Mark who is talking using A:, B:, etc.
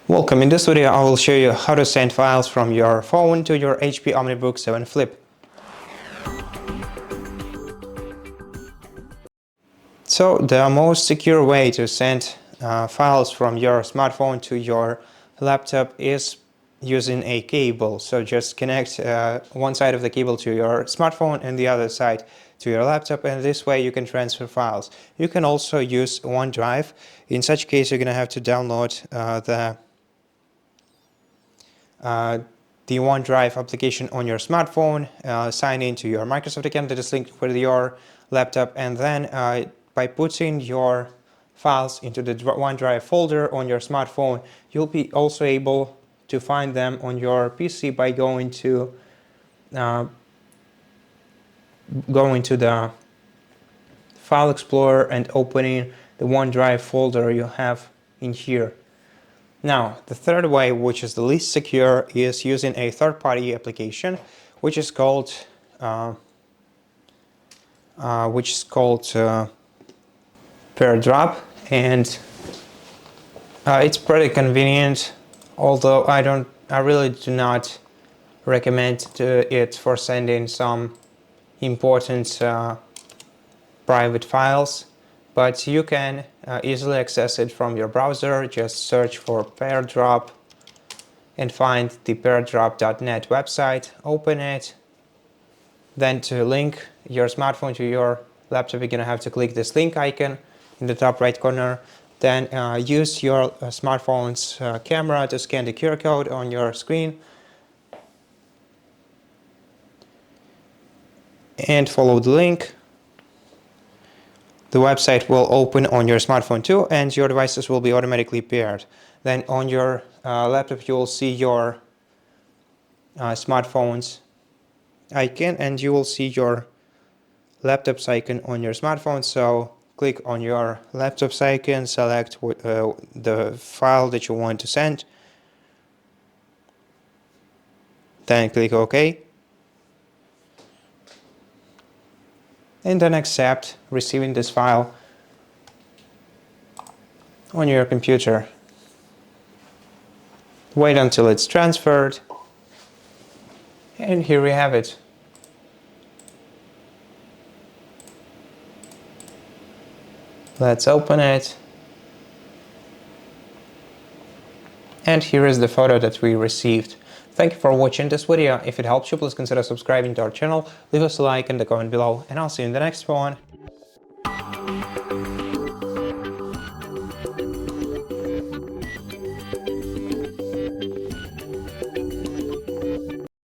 A: Welcome. In this video I will show you how to send files from your phone to your HP OmniBook 7 Flip. So the most secure way to send files from your smartphone to your laptop is using a cable. So just connect one side of the cable to your smartphone and the other side to your laptop, and this way you can transfer files. You can also use OneDrive. In such case you're going to have to download the OneDrive application on your smartphone, sign into your Microsoft account that is linked with your laptop, and then by putting your files into the OneDrive folder on your smartphone, you'll be also able to find them on your PC by going to the File Explorer and opening the OneDrive folder you have in here. Now, the third way, which is the least secure, is using a third-party application, which is called FairDrop, and it's pretty convenient. Although I really do not recommend it for sending some important private files. But you can easily access it from your browser. Just search for FairDrop and find the FairDrop.net website. Open it. Then to link your smartphone to your laptop, you're going to have to click this link icon in the top right corner. Then use your smartphone's camera to scan the QR code on your screen. And follow the link. The website will open on your smartphone too, and your devices will be automatically paired. Then on your laptop you will see your smartphone's icon, and you will see your laptop's icon on your smartphone. So click on your laptop's icon, select the file that you want to send, then click OK. And then accept receiving this file on your computer. Wait until it's transferred, and here we have it. Let's open it. And here is the photo that we received. Thank you for watching this video. If it helped you, please consider subscribing to our channel, leave us a like and a comment below, and I'll see you in the next one.